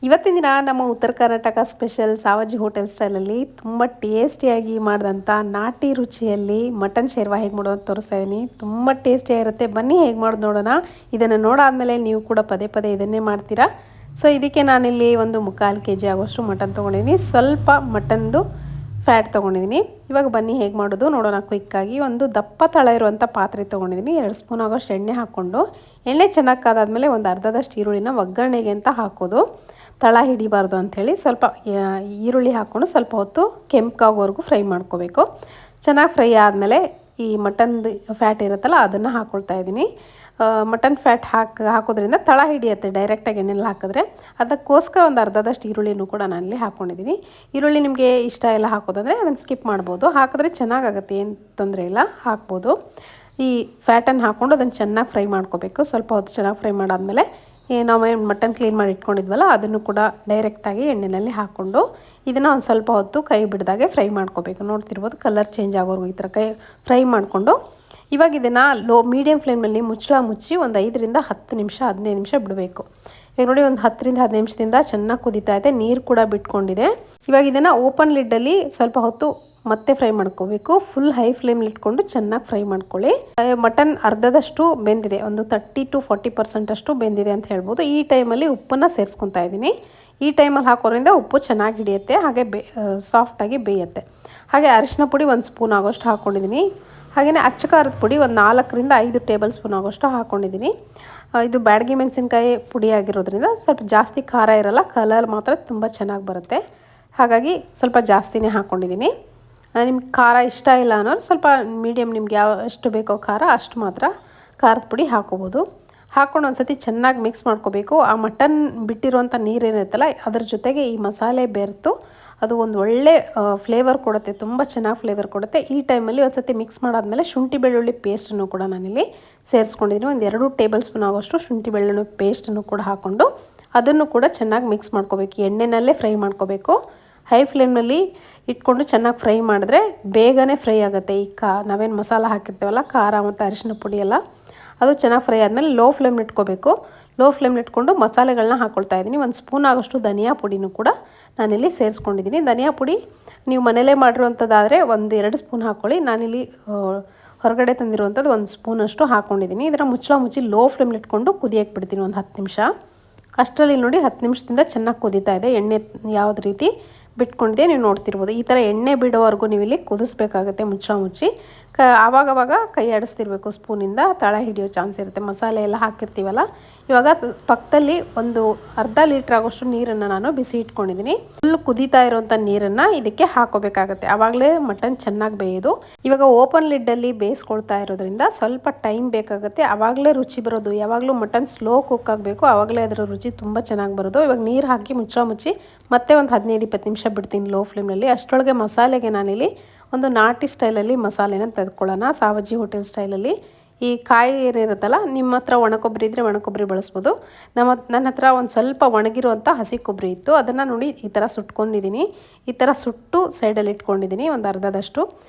ಇವತ್ತಿನ ದಿನ ನಮ್ಮ ಉತ್ತರ ಕರ್ನಾಟಕ ಸ್ಪೆಷಲ್ ಸಾವಜಿ ಹೋಟೆಲ್ ಸ್ಟೈಲಲ್ಲಿ ತುಂಬ ಟೇಸ್ಟಿಯಾಗಿ ಮಾಡಿದಂಥ ನಾಟಿ ರುಚಿಯಲ್ಲಿ ಮಟನ್ ಶೇರ್ವಾ ಹೇಗೆ ಮಾಡೋದು ತೋರಿಸ್ತಾ ಇದ್ದೀನಿ. ತುಂಬ ಟೇಸ್ಟಿಯಾಗಿರುತ್ತೆ. ಬನ್ನಿ ಹೇಗೆ ಮಾಡೋದು ನೋಡೋಣ. ಇದನ್ನು ನೋಡಾದಮೇಲೆ ನೀವು ಕೂಡ ಪದೇ ಪದೇ ಇದನ್ನೇ ಮಾಡ್ತೀರಾ. ಸೊ ಇದಕ್ಕೆ ನಾನಿಲ್ಲಿ ಒಂದು 3/4 kg ಆಗೋಷ್ಟು ಮಟನ್ ತೊಗೊಂಡಿದ್ದೀನಿ. ಸ್ವಲ್ಪ ಮಟನ್ದು ಫ್ಯಾಟ್ ತೊಗೊಂಡಿದ್ದೀನಿ. ಇವಾಗ ಬನ್ನಿ ಹೇಗೆ ಮಾಡೋದು ನೋಡೋಣ ಕ್ವಿಕ್ಕಾಗಿ. ಒಂದು ದಪ್ಪ ತಳ ಇರುವಂಥ ಪಾತ್ರೆ ತೊಗೊಂಡಿದ್ದೀನಿ. 2 ಸ್ಪೂನ್ ಆಗೋಷ್ಟು ಎಣ್ಣೆ ಹಾಕ್ಕೊಂಡು, ಎಣ್ಣೆ ಚೆನ್ನಾಗಿ ಕಾದಾದ್ಮೇಲೆ ಒಂದು ಅರ್ಧದಷ್ಟು ಈರುಳ್ಳಿನ ಒಗ್ಗರಣೆಗೆ ಅಂತ ಹಾಕೋದು. ತಳ ಹಿಡಿಬಾರ್ದು ಅಂಥೇಳಿ ಸ್ವಲ್ಪ ಈರುಳ್ಳಿ ಹಾಕ್ಕೊಂಡು ಸ್ವಲ್ಪ ಹೊತ್ತು ಕೆಂಪಗಾಗೋವರೆಗೂ ಫ್ರೈ ಮಾಡ್ಕೋಬೇಕು. ಚೆನ್ನಾಗಿ ಫ್ರೈ ಆದಮೇಲೆ ಈ ಮಟನ್ದು ಫ್ಯಾಟ್ ಇರುತ್ತಲ್ಲ ಅದನ್ನು ಹಾಕ್ಕೊಳ್ತಾ ಇದ್ದೀನಿ. ಮಟನ್ ಫ್ಯಾಟ್ ಹಾಕೋದ್ರಿಂದ ತಳ ಹಿಡಿಯುತ್ತೆ ಡೈರೆಕ್ಟಾಗಿ ಎಣ್ಣೆಲ್ಲಿ ಹಾಕಿದ್ರೆ. ಅದಕ್ಕೋಸ್ಕರ ಒಂದು ಅರ್ಧದಷ್ಟು ಈರುಳ್ಳಿನೂ ಕೂಡ ನಾನಲ್ಲಿ ಹಾಕ್ಕೊಂಡಿದ್ದೀನಿ. ಈರುಳ್ಳಿ ನಿಮಗೆ ಇಷ್ಟ ಎಲ್ಲ ಹಾಕೋದಂದರೆ ಅದನ್ನು ಸ್ಕಿಪ್ ಮಾಡ್ಬೋದು. ಹಾಕಿದ್ರೆ ಚೆನ್ನಾಗಾಗುತ್ತೆ, ಏನು ತೊಂದರೆ ಇಲ್ಲ, ಹಾಕ್ಬೋದು. ಈ ಫ್ಯಾಟನ್ನು ಹಾಕ್ಕೊಂಡು ಅದನ್ನು ಚೆನ್ನಾಗಿ ಫ್ರೈ ಮಾಡ್ಕೋಬೇಕು. ಸ್ವಲ್ಪ ಹೊತ್ತು ಚೆನ್ನಾಗಿ ಫ್ರೈ ಮಾಡಾದಮೇಲೆ ನಾವು ಮಟನ್ ಕ್ಲೀನ್ ಮಾಡಿ ಇಟ್ಕೊಂಡಿದ್ವಲ್ಲ ಅದನ್ನು ಕೂಡ ಡೈರೆಕ್ಟಾಗಿ ಎಣ್ಣೆಯಲ್ಲಿ ಹಾಕ್ಕೊಂಡು ಇದನ್ನು ಒಂದು ಸ್ವಲ್ಪ ಹೊತ್ತು ಕೈ ಬಿಡ್ದಾಗೆ ಫ್ರೈ ಮಾಡ್ಕೋಬೇಕು. ನೋಡ್ತಿರ್ಬೋದು ಕಲರ್ ಚೇಂಜ್ ಆಗೋರ್ಗು ಈ ಥರ ಫ್ರೈ ಮಾಡಿಕೊಂಡು ಇವಾಗ ಇದನ್ನು ಮೀಡಿಯಮ್ ಫ್ಲೇಮಲ್ಲಿ ಮುಚ್ಚಿ ಒಂದು 5ರಿಂದ 10 ನಿಮಿಷ 15 ನಿಮಿಷ ಬಿಡಬೇಕು. ಈಗ ನೋಡಿ ಒಂದು 10ರಿಂದ 15 ನಿಮಿಷದಿಂದ ಚೆನ್ನಾಗಿ ಕುದೀತಾ ಇದೆ, ನೀರು ಕೂಡ ಬಿಟ್ಕೊಂಡಿದೆ. ಇವಾಗ ಇದನ್ನು ಓಪನ್ ಲಿಡ್ಡಲ್ಲಿ ಸ್ವಲ್ಪ ಹೊತ್ತು ಮತ್ತೆ ಫ್ರೈ ಮಾಡ್ಕೋಬೇಕು. ಫುಲ್ ಹೈ ಫ್ಲೇಮ್ಲಿ ಇಟ್ಕೊಂಡು ಚೆನ್ನಾಗಿ ಫ್ರೈ ಮಾಡ್ಕೊಳ್ಳಿ. ಮಟನ್ ಅರ್ಧದಷ್ಟು ಬೆಂದಿದೆ, ಒಂದು 30 to 40% ಅಷ್ಟು ಬೆಂದಿದೆ ಅಂತ ಹೇಳ್ಬೋದು. ಈ ಟೈಮಲ್ಲಿ ಉಪ್ಪನ್ನು ಸೇರಿಸ್ಕೊತಾ ಇದ್ದೀನಿ. ಈ ಟೈಮಲ್ಲಿ ಹಾಕೋದ್ರಿಂದ ಉಪ್ಪು ಚೆನ್ನಾಗಿ ಹಿಡಿಯುತ್ತೆ, ಹಾಗೆ ಸಾಫ್ಟಾಗಿ ಬೇಯುತ್ತೆ. ಹಾಗೆ ಅರಿಶಿನ ಪುಡಿ 1 ಸ್ಪೂನ್ ಆಗೋಷ್ಟು ಹಾಕ್ಕೊಂಡಿದ್ದೀನಿ. ಹಾಗೆಯೇ ಅಚ್ಚ ಖಾರದ ಪುಡಿ ಒಂದು 4ರಿಂದ 5 ಟೇಬಲ್ ಸ್ಪೂನ್ ಆಗೋಷ್ಟು ಹಾಕ್ಕೊಂಡಿದ್ದೀನಿ. ಇದು ಬ್ಯಾಡಗಿ ಮೆಣಸಿನ್ಕಾಯಿ ಪುಡಿ ಆಗಿರೋದ್ರಿಂದ ಸ್ವಲ್ಪ ಜಾಸ್ತಿ ಖಾರ ಇರಲ್ಲ, ಕಲರ್ ಮಾತ್ರ ತುಂಬ ಚೆನ್ನಾಗಿ ಬರುತ್ತೆ. ಹಾಗಾಗಿ ಸ್ವಲ್ಪ ಜಾಸ್ತಿನೇ ಹಾಕ್ಕೊಂಡಿದ್ದೀನಿ. ನಿಮ್ಗೆ ಖಾರ ಇಷ್ಟ ಇಲ್ಲ ಅನ್ನೋರು ಸ್ವಲ್ಪ ಮೀಡಿಯಮ್ ನಿಮ್ಗೆ ಎಷ್ಟು ಬೇಕೋ ಖಾರ ಅಷ್ಟು ಮಾತ್ರ ಖಾರದ ಪುಡಿ ಹಾಕ್ಕೋಬೋದು. ಹಾಕ್ಕೊಂಡು ಒಂದು ಸತಿ ಚೆನ್ನಾಗಿ ಮಿಕ್ಸ್ ಮಾಡ್ಕೋಬೇಕು. ಆ ಮಟನ್ ಬಿಟ್ಟಿರುವಂಥ ನೀರೇನಿರುತ್ತಲ್ಲ ಅದ್ರ ಜೊತೆಗೆ ಈ ಮಸಾಲೆ ಬೆರೆತು ಅದು ಒಂದು ಒಳ್ಳೆ ಫ್ಲೇವರ್ ಕೊಡುತ್ತೆ, ತುಂಬ ಚೆನ್ನಾಗಿ ಫ್ಲೇವರ್ ಕೊಡುತ್ತೆ. ಈ ಟೈಮಲ್ಲಿ ಒಂದು ಸತಿ ಮಿಕ್ಸ್ ಮಾಡಾದಮೇಲೆ ಶುಂಠಿ ಬೆಳ್ಳುಳ್ಳಿ ಪೇಸ್ಟನ್ನು ಕೂಡ ನಾನಿಲ್ಲಿ ಸೇರಿಸ್ಕೊಂಡಿದ್ದೀನಿ. ಒಂದು 2 ಟೇಬಲ್ ಸ್ಪೂನ್ ಆಗೋಷ್ಟು ಶುಂಠಿ ಬೆಳ್ಳುಳ್ಳಿ ಪೇಸ್ಟನ್ನು ಕೂಡ ಹಾಕ್ಕೊಂಡು ಅದನ್ನು ಕೂಡ ಚೆನ್ನಾಗಿ ಮಿಕ್ಸ್ ಮಾಡ್ಕೋಬೇಕು. ಎಣ್ಣೆನಲ್ಲೇ ಫ್ರೈ ಮಾಡ್ಕೋಬೇಕು. ಹೈ ಫ್ಲೇಮ್ನಲ್ಲಿ ಇಟ್ಕೊಂಡು ಚೆನ್ನಾಗಿ ಫ್ರೈ ಮಾಡಿದ್ರೆ ಬೇಗನೆ ಫ್ರೈ ಆಗುತ್ತೆ. ಈ ನಾವೇನು ಮಸಾಲ ಹಾಕಿರ್ತೀವಲ್ಲ ಖಾರ ಮತ್ತು ಅರಿಶಿನ ಪುಡಿ ಎಲ್ಲ ಅದು ಚೆನ್ನಾಗಿ ಫ್ರೈ ಆದಮೇಲೆ ಲೋ ಫ್ಲೇಮ್ ಇಟ್ಕೋಬೇಕು. ಲೋ ಫ್ಲೇಮ್ ಇಟ್ಕೊಂಡು ಮಸಾಲೆಗಳನ್ನ ಹಾಕ್ಕೊಳ್ತಾ ಇದ್ದೀನಿ. 1 ಸ್ಪೂನ್ ಆಗೋಷ್ಟು ಧನಿಯಾ ಪುಡಿನೂ ಕೂಡ ನಾನಿಲ್ಲಿ ಸೇರಿಸ್ಕೊಂಡಿದ್ದೀನಿ. ಧನಿಯಾ ಪುಡಿ ನೀವು ಮನೇಲೇ ಮಾಡಿರುವಂಥದ್ದಾದರೆ 1-2 ಸ್ಪೂನ್ ಹಾಕ್ಕೊಳ್ಳಿ. ನಾನಿಲ್ಲಿ ಹೊರಗಡೆ ತಂದಿರುವಂಥದ್ದು 1 ಸ್ಪೂನಷ್ಟು ಹಾಕ್ಕೊಂಡಿದ್ದೀನಿ. ಇದರ ಮುಚ್ಚಿ ಲೋ ಫ್ಲೇಮ್ಲಿ ಇಟ್ಕೊಂಡು ಕುದಿಯೋಕ್ಕೆ ಬಿಡ್ತೀನಿ ಒಂದು 10 ನಿಮಿಷ. ಅಷ್ಟರಲ್ಲಿ ನೋಡಿ 10 ನಿಮಿಷದಿಂದ ಚೆನ್ನಾಗಿ ಕುದೀತಾ ಇದೆ. ಎಣ್ಣೆ ಯಾವ್ದು ರೀತಿ ಬಿಟ್ಕೊಂಡಿದೆ ನೀವು ನೋಡ್ತಿರ್ಬೋದು. ಈ ಥರ ಎಣ್ಣೆ ಬಿಡೋವರೆಗೂ ನೀವು ಇಲ್ಲಿ ಕುದಿಸ್ಬೇಕಾಗುತ್ತೆ ಮುಚ್ಚಿ. ಆವಾಗವಾಗ ಕೈ ಆಡಿಸ್ತಿರ್ಬೇಕು ಸ್ಪೂನಿಂದ, ತಳ ಹಿಡಿಯೋ ಚಾನ್ಸ್ ಇರುತ್ತೆ. ಮಸಾಲೆ ಎಲ್ಲ ಹಾಕಿರ್ತೀವಲ್ಲ. ಇವಾಗ ಪಕ್ಕದಲ್ಲಿ ಒಂದು ಅರ್ಧ ಲೀಟ್ರ್ ಆಗೋಷ್ಟು ನೀರನ್ನು ನಾನು ಬಿಸಿ ಇಟ್ಕೊಂಡಿದ್ದೀನಿ. ಫುಲ್ ಕುದೀತಾ ಇರೋವಂಥ ನೀರನ್ನು ಇದಕ್ಕೆ ಹಾಕೋಬೇಕಾಗತ್ತೆ, ಆವಾಗಲೇ ಮಟನ್ ಚೆನ್ನಾಗಿ ಬೇಯೋದು. ಇವಾಗ ಓಪನ್ ಲಿಡ್ಡಲ್ಲಿ ಬೇಯಿಸ್ಕೊಳ್ತಾ ಇರೋದ್ರಿಂದ ಸ್ವಲ್ಪ ಟೈಮ್ ಬೇಕಾಗುತ್ತೆ, ಆವಾಗಲೇ ರುಚಿ ಬರೋದು. ಯಾವಾಗಲೂ ಮಟನ್ ಸ್ಲೋ ಕುಕ್ ಆಗಬೇಕು, ಆವಾಗಲೇ ಅದರ ರುಚಿ ತುಂಬ ಚೆನ್ನಾಗಿ ಬರೋದು. ಇವಾಗ ನೀರು ಹಾಕಿ ಮುಚ್ಚಿ ಮತ್ತೆ ಒಂದು 15-20 ನಿಮಿಷ ಬಿಡ್ತೀನಿ ಲೋ ಫ್ಲೇಮ್ನಲ್ಲಿ. ಅಷ್ಟರೊಳಗೆ ಮಸಾಲೆಗೆ ನಾನಿಲ್ಲಿ ಒಂದು ನಾಟಿ ಸ್ಟೈಲಲ್ಲಿ ಮಸಾಲೆನ ತೆಗೆದುಕೊಳ್ಳೋಣ. ಸಾವಜಿ ಹೋಟೆಲ್ ಸ್ಟೈಲಲ್ಲಿ ಈ ಕಾಯಿ ಏನಿರುತ್ತಲ್ಲ, ನಿಮ್ಮ ಹತ್ರ ಒಣಕೊಬ್ಬರಿ ಇದ್ದರೆ ಒಣಕೊಬ್ಬರಿ ಬಳಸ್ಬೋದು. ನನ್ನ ಹತ್ರ ಒಂದು ಸ್ವಲ್ಪ ಒಣಗಿರುವಂಥ ಹಸಿ ಕೊಬ್ಬರಿ ಇತ್ತು, ಅದನ್ನು ನೋಡಿ ಈ ಥರ ಸುಟ್ಕೊಂಡಿದ್ದೀನಿ. ಈ ಥರ ಸುಟ್ಟು ಸೈಡಲ್ಲಿ ಇಟ್ಕೊಂಡಿದ್ದೀನಿ ಒಂದು ಅರ್ಧದಷ್ಟು.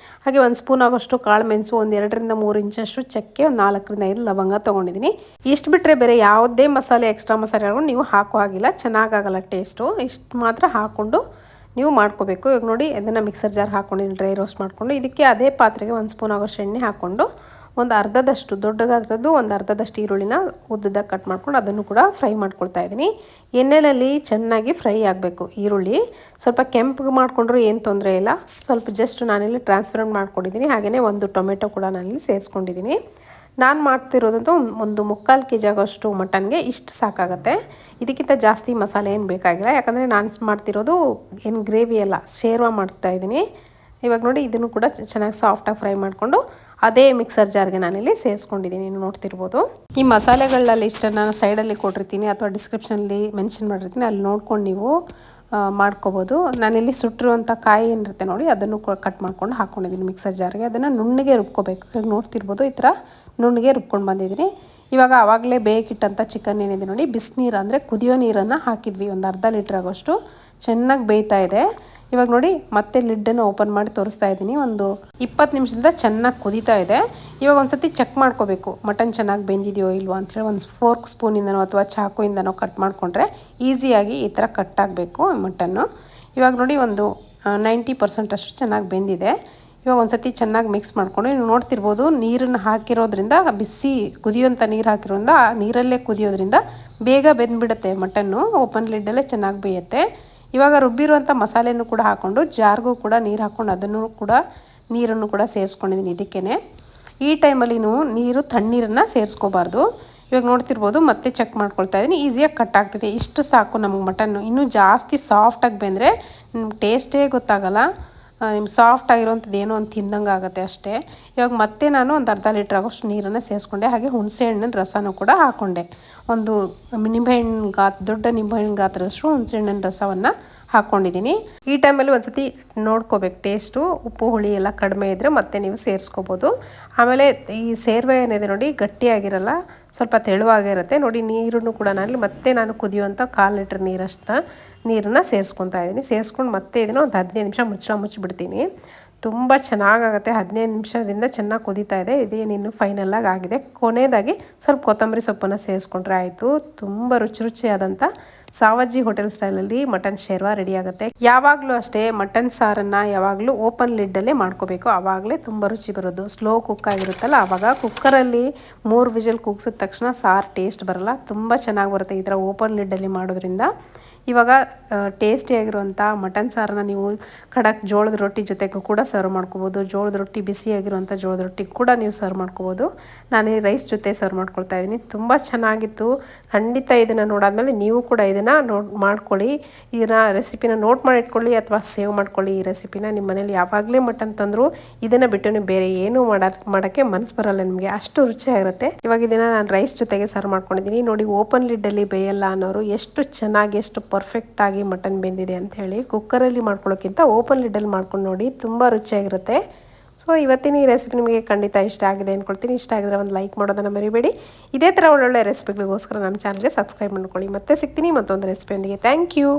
ಹಾಗೆ 1 ಸ್ಪೂನ್ ಆಗೋಷ್ಟು ಕಾಳು ಮೆಣಸು, ಒಂದು 2ರಿಂದ 3 ಇಂಚಷ್ಟು ಚಕ್ಕೆ, ಒಂದು 4ರಿಂದ 5 ಲವಂಗ ತೊಗೊಂಡಿದ್ದೀನಿ. ಇಷ್ಟು ಬಿಟ್ಟರೆ ಬೇರೆ ಯಾವುದೇ ಮಸಾಲೆ ಎಕ್ಸ್ಟ್ರಾ ಮಸಾಲೆಗಳು ನೀವು ಹಾಕೋ ಹಾಗಿಲ್ಲ, ಚೆನ್ನಾಗಾಗಲ್ಲ ಟೇಸ್ಟು. ಇಷ್ಟು ಮಾತ್ರ ಹಾಕ್ಕೊಂಡು ನೀವು ಮಾಡ್ಕೋಬೇಕು. ಇವಾಗ ನೋಡಿ ಅದನ್ನು ಮಿಕ್ಸರ್ ಜಾರ್ ಹಾಕ್ಕೊಂಡು ಡ್ರೈ ರೋಸ್ಟ್ ಮಾಡಿಕೊಂಡು ಇದಕ್ಕೆ ಅದೇ ಪಾತ್ರೆಗೆ 1 ಸ್ಪೂನ್ ಆಗೋಷ್ಟು ಎಣ್ಣೆ ಹಾಕ್ಕೊಂಡು ಒಂದು ಅರ್ಧದಷ್ಟು ದೊಡ್ಡದಾದ್ರದ್ದು ಒಂದು ಅರ್ಧದಷ್ಟು ಈರುಳ್ಳಿನ ಉದ್ದದಾಗಿ ಕಟ್ ಮಾಡ್ಕೊಂಡು ಅದನ್ನು ಕೂಡ ಫ್ರೈ ಮಾಡ್ಕೊಳ್ತಾ ಇದ್ದೀನಿ. ಎಣ್ಣೆಯಲ್ಲಿ ಚೆನ್ನಾಗಿ ಫ್ರೈ ಆಗಬೇಕು ಈರುಳ್ಳಿ. ಸ್ವಲ್ಪ ಕೆಂಪಗೆ ಮಾಡಿಕೊಂಡ್ರೂ ಏನು ತೊಂದರೆ ಇಲ್ಲ. ಸ್ವಲ್ಪ ಜಸ್ಟ್ ನಾನಿಲ್ಲಿ ಟ್ರಾನ್ಸ್ಫರ್ ಮಾಡ್ಕೊಂಡಿದ್ದೀನಿ. ಹಾಗೆಯೇ ಒಂದು ಟೊಮೆಟೊ ಕೂಡ ನಾನಿಲ್ಲಿ ಸೇರಿಸ್ಕೊಂಡಿದ್ದೀನಿ. ನಾನು ಮಾಡ್ತಿರೋದಂತೂ ಒಂದು 3/4 kg ಆಗೋಷ್ಟು ಮಟನ್ಗೆ ಇಷ್ಟು ಸಾಕಾಗುತ್ತೆ. ಇದಕ್ಕಿಂತ ಜಾಸ್ತಿ ಮಸಾಲೆ ಏನು ಬೇಕಾಗಿಲ್ಲ, ಯಾಕಂದರೆ ನಾನು ಮಾಡ್ತಿರೋದು ಏನು ಗ್ರೇವಿ ಅಲ್ಲ, ಶೇರ್ವಾ ಮಾಡ್ತಾಯಿದ್ದೀನಿ. ಇವಾಗ ನೋಡಿ ಇದನ್ನು ಕೂಡ ಚೆನ್ನಾಗಿ ಸಾಫ್ಟಾಗಿ ಫ್ರೈ ಮಾಡಿಕೊಂಡು ಅದೇ ಮಿಕ್ಸರ್ ಜಾರ್ಗೆ ನಾನಿಲ್ಲಿ ಸೇರಿಸ್ಕೊಂಡಿದ್ದೀನಿ, ನೋಡ್ತಿರ್ಬೋದು. ಈ ಮಸಾಲೆಗಳ ಲಿಸ್ಟನ್ನು ನಾನು ಸೈಡಲ್ಲಿ ಕೊಟ್ಟಿರ್ತೀನಿ ಅಥವಾ ಡಿಸ್ಕ್ರಿಪ್ಷನಲ್ಲಿ ಮೆನ್ಷನ್ ಮಾಡಿರ್ತೀನಿ, ಅಲ್ಲಿ ನೋಡ್ಕೊಂಡು ನೀವು ಮಾಡ್ಕೋಬೋದು. ನಾನಿಲ್ಲಿ ಸುಟ್ಟಿರುವಂಥ ಕಾಯಿ ಏನಿರುತ್ತೆ ನೋಡಿ ಅದನ್ನು ಕಟ್ ಮಾಡ್ಕೊಂಡು ಹಾಕ್ಕೊಂಡಿದ್ದೀನಿ ಮಿಕ್ಸರ್ ಜಾರ್ಗೆ. ಅದನ್ನು ನುಣ್ಣಗೆ ರುಬ್ಕೋಬೇಕು. ಇವಾಗ ನೋಡ್ತಿರ್ಬೋದು ಈ ಥರ ನುಣ್ಣಗೆ ರುಬ್ಕೊಂಡು ಬಂದಿದ್ದೀನಿ. ಇವಾಗ ಆವಾಗಲೇ ಬೇಯಕ್ಕಿಟ್ಟಂಥ ಚಿಕನ್ ಏನಿದೆ ನೋಡಿ, ಬಿಸಿನೀರು ಅಂದರೆ ಕುದಿಯೋ ನೀರನ್ನು ಹಾಕಿದ್ವಿ, ಒಂದು ಅರ್ಧ ಲೀಟ್ರ್ ಆಗೋಷ್ಟು. ಚೆನ್ನಾಗಿ ಬೇಯ್ತಾ ಇದೆ. ಇವಾಗ ನೋಡಿ ಮತ್ತೆ ಲಿಡ್ಡನ್ನು ಓಪನ್ ಮಾಡಿ ತೋರಿಸ್ತಾ ಇದ್ದೀನಿ. ಒಂದು 20 ನಿಮಿಷದಿಂದ ಚೆನ್ನಾಗಿ ಕುದೀತಾ ಇದೆ. ಇವಾಗ ಒಂದ್ಸತಿ ಚೆಕ್ ಮಾಡ್ಕೋಬೇಕು ಮಟನ್ ಚೆನ್ನಾಗಿ ಬೆಂದಿದೆಯೋ ಇಲ್ವೋ ಅಂಥೇಳಿ ಒಂದು ಫೋರ್ಕ್ ಸ್ಪೂನಿಂದನೋ ಅಥವಾ ಚಾಕುಯಿಂದನೋ ಕಟ್ ಮಾಡಿಕೊಂಡ್ರೆ ಈಸಿಯಾಗಿ ಈ ಥರ ಕಟ್ ಆಗಬೇಕು ಮಟನ್ನು. ಇವಾಗ ನೋಡಿ ಒಂದು 90% ಅಷ್ಟು ಚೆನ್ನಾಗಿ ಬೆಂದಿದೆ. ಇವಾಗ ಒಂದ್ಸತಿ ಚೆನ್ನಾಗಿ ಮಿಕ್ಸ್ ಮಾಡಿಕೊಂಡು ನೀವು ನೋಡ್ತಿರ್ಬೋದು, ನೀರನ್ನು ಹಾಕಿರೋದ್ರಿಂದ ಬಿಸಿ ಕುದಿಯುವಂಥ ನೀರು ಹಾಕಿರೋದ್ರಿಂದ ಆ ನೀರಲ್ಲೇ ಕುದಿಯೋದ್ರಿಂದ ಬೇಗ ಬೆಂದ್ಬಿಡುತ್ತೆ ಮಟನ್ನು. ಓಪನ್ ಲಿಡ್ಡಲ್ಲೇ ಚೆನ್ನಾಗಿ ಬೇಯುತ್ತೆ. ಇವಾಗ ರುಬ್ಬಿರುವಂಥ ಮಸಾಲೆನೂ ಕೂಡ ಹಾಕ್ಕೊಂಡು ಜಾರ್ಗೂ ಕೂಡ ನೀರು ಹಾಕ್ಕೊಂಡು ಅದನ್ನು ಕೂಡ ನೀರನ್ನು ಕೂಡ ಸೇರಿಸ್ಕೊಂಡಿದ್ದೀನಿ ಇದಕ್ಕೇ. ಈ ಟೈಮಲ್ಲಿ ನೀವು ನೀರು ತಣ್ಣೀರನ್ನು ಸೇರಿಸ್ಕೋಬಾರ್ದು. ಇವಾಗ ನೋಡ್ತಿರ್ಬೋದು ಮತ್ತೆ ಚೆಕ್ ಮಾಡ್ಕೊಳ್ತಾ ಇದ್ದೀನಿ, ಈಸಿಯಾಗಿ ಕಟ್ ಆಗ್ತಿದೆ. ಇಷ್ಟು ಸಾಕು ನಮಗೆ ಮಟನ್ನು. ಇನ್ನೂ ಜಾಸ್ತಿ ಸಾಫ್ಟಾಗಿ ಬೆಂದರೆ ನಿಮ್ಗೆ ಟೇಸ್ಟೇ ಗೊತ್ತಾಗಲ್ಲ. ನಿಮ್ಗೆ ಸಾಫ್ಟ್ ಆಗಿರೋಂಥದ್ದು ಏನೋ ಒಂದು ತಿಂದಂಗೆ ಆಗುತ್ತೆ ಅಷ್ಟೇ. ಇವಾಗ ಮತ್ತೆ ನಾನು ಒಂದು ಅರ್ಧ ಲೀಟ್ರ್ ಆಗೋಷ್ಟು ನೀರನ್ನು ಸೇರಿಸ್ಕೊಂಡೆ. ಹಾಗೆ ಹುಣಸೆ ಹಣ್ಣಿನ ರಸನೂ ಕೂಡ ಹಾಕ್ಕೊಂಡೆ. ಒಂದು ನಿಂಬೆಹಣ್ಣು ದೊಡ್ಡ ನಿಂಬೆಹಣ್ಣು ಗಾತ್ರದಷ್ಟು ಹುಣಸೆ ಹಣ್ಣಿನ ರಸವನ್ನು ಹಾಕ್ಕೊಂಡಿದ್ದೀನಿ. ಈ ಟೈಮಲ್ಲಿ ಒಂದ್ಸತಿ ನೋಡ್ಕೋಬೇಕು ಟೇಸ್ಟು, ಉಪ್ಪು ಹುಳಿ ಎಲ್ಲ ಕಡಿಮೆ ಇದ್ದರೆ ಮತ್ತೆ ನೀವು ಸೇರಿಸ್ಕೋಬೋದು. ಆಮೇಲೆ ಈ ಸೇರ್ವೆ ಏನಿದೆ ನೋಡಿ ಗಟ್ಟಿಯಾಗಿರಲ್ಲ, ಸ್ವಲ್ಪ ತೆಳುವಾಗಿರುತ್ತೆ ನೋಡಿ. ನೀರನ್ನು ಕೂಡ ನಾನು ಕುದಿಯುವಂಥ 1/4 ಲೀಟ್ರ್ ನೀರನ್ನು ಸೇರಿಸ್ಕೊತಾ ಇದ್ದೀನಿ. ಸೇರಿಸ್ಕೊಂಡು ಮತ್ತೆ ಇದನ್ನು ಒಂದು 15 ನಿಮಿಷ ಮುಚ್ಚಿಬಿಡ್ತೀನಿ. ತುಂಬ ಚೆನ್ನಾಗಾಗುತ್ತೆ. 15 ನಿಮಿಷದಿಂದ ಚೆನ್ನಾಗಿ ಕುದೀತಾ ಇದೆ. ಇದೇನಿನ್ನು ಫೈನಲ್ಲಾಗಿ ಆಗಿದೆ. ಕೊನೆಯದಾಗಿ ಸ್ವಲ್ಪ ಕೊತ್ತಂಬರಿ ಸೊಪ್ಪನ್ನು ಸೇರಿಸ್ಕೊಂಡ್ರೆ ಆಯಿತು. ತುಂಬ ರುಚಿಯಾದಂಥ ಸಾವಜ್ಜಿ ಹೋಟೆಲ್ ಸ್ಟೈಲಲ್ಲಿ ಮಟನ್ ಶೇರ್ವಾ ರೆಡಿ ಆಗುತ್ತೆ. ಯಾವಾಗಲೂ ಅಷ್ಟೇ ಮಟನ್ ಸಾರನ್ನು ಯಾವಾಗಲೂ ಓಪನ್ ಲಿಡ್ಡಲ್ಲೇ ಮಾಡ್ಕೋಬೇಕು, ಆವಾಗಲೇ ತುಂಬ ರುಚಿ ಬರೋದು. ಸ್ಲೋ ಕುಕ್ ಆಗಿರುತ್ತಲ್ಲ ಆವಾಗ ಕುಕ್ಕರಲ್ಲಿ 3 ವಿಷಲ್ ಕೂಗ್ಸಿದ ತಕ್ಷಣ ಸಾರು ಟೇಸ್ಟ್ ಬರಲ್ಲ, ತುಂಬ ಚೆನ್ನಾಗಿ ಬರುತ್ತೆ ಈ ಥರ ಓಪನ್ ಲಿಡ್ಡಲ್ಲಿ ಮಾಡೋದ್ರಿಂದ. ಇವಾಗ ಟೇಸ್ಟಿಯಾಗಿರುವಂಥ ಮಟನ್ ಸಾರನ್ನ ನೀವು ಖಡಕ್ ಜೋಳದ ರೊಟ್ಟಿ ಜೊತೆಗೂ ಕೂಡ ಸರ್ವ್ ಮಾಡ್ಕೋಬೋದು. ಜೋಳದ ರೊಟ್ಟಿ ಬಿಸಿಯಾಗಿರುವಂಥ ಜೋಳದ ರೊಟ್ಟಿ ಕೂಡ ನೀವು ಸರ್ವ್ ಮಾಡ್ಕೋಬೋದು. ನಾನು ಈ ರೈಸ್ ಜೊತೆ ಸರ್ವ್ ಮಾಡ್ಕೊಳ್ತಾ ಇದ್ದೀನಿ. ತುಂಬ ಚೆನ್ನಾಗಿತ್ತು. ಖಂಡಿತ ಇದನ್ನು ನೋಡಾದ್ಮೇಲೆ ನೀವು ಕೂಡ ಇದನ್ನು ಮಾಡ್ಕೊಳ್ಳಿ. ಇದನ್ನು ರೆಸಿಪಿನ ನೋಟ್ ಮಾಡಿ ಇಟ್ಕೊಳ್ಳಿ ಅಥವಾ ಸೇವ್ ಮಾಡ್ಕೊಳ್ಳಿ. ಈ ರೆಸಿಪಿನ ನಿಮ್ಮ ಮನೇಲಿ ಯಾವಾಗಲೇ ಮಟನ್ ತಂದರೂ ಇದನ್ನು ಬಿಟ್ಟು ನೀವು ಬೇರೆ ಏನೂ ಮಾಡೋಕ್ಕೆ ಮನಸ್ಸು ಬರಲ್ಲ ನಿಮಗೆ, ಅಷ್ಟು ರುಚಿಯಾಗಿರುತ್ತೆ. ಇವಾಗ ಇದನ್ನು ನಾನು ರೈಸ್ ಜೊತೆಗೆ ಸರ್ವ್ ಮಾಡ್ಕೊಂಡಿದ್ದೀನಿ. ನೋಡಿ ಓಪನ್ ಲಿಡ್ಡಲ್ಲಿ ಬೇಯಲ್ಲ ಅನ್ನೋರು ಎಷ್ಟು ಚೆನ್ನಾಗಿ ಎಷ್ಟು ಪರ್ಫೆಕ್ಟಾಗಿ ಮಟನ್ ಬೆಂದಿದೆ ಅಂತ ಹೇಳಿ. ಕುಕ್ಕರಲ್ಲಿ ಮಾಡ್ಕೊಳ್ಳೋಕ್ಕಿಂತ ಓಪನ್ ಲಿಡ್ಡಲ್ಲಿ ಮಾಡ್ಕೊಂಡು ನೋಡಿ, ತುಂಬ ರುಚಿಯಾಗಿರುತ್ತೆ. ಸೊ ಇವತ್ತಿನ ಈ ರೆಸಿಪಿ ನಿಮಗೆ ಖಂಡಿತ ಇಷ್ಟ ಆಗಿದೆ ಅಂದ್ಕೊಳ್ತೀನಿ. ಇಷ್ಟ ಆಗಿದ್ರೆ ಒಂದು ಲೈಕ್ ಮಾಡೋದನ್ನು ಮರಿಬೇಡಿ. ಇದೇ ಥರ ಒಳ್ಳೊಳ್ಳೆ ರೆಸಿಪಿಗಳಿಗೋಸ್ಕರ ನಮ್ಮ ಚಾನಲ್ಗೆ ಸಬ್ಸ್ಕ್ರೈಬ್ ಮಾಡ್ಕೊಳ್ಳಿ. ಮತ್ತೆ ಸಿಗ್ತೀನಿ ಮತ್ತೊಂದು ರೆಸಿಪಿಯೊಂದಿಗೆ. Thank you.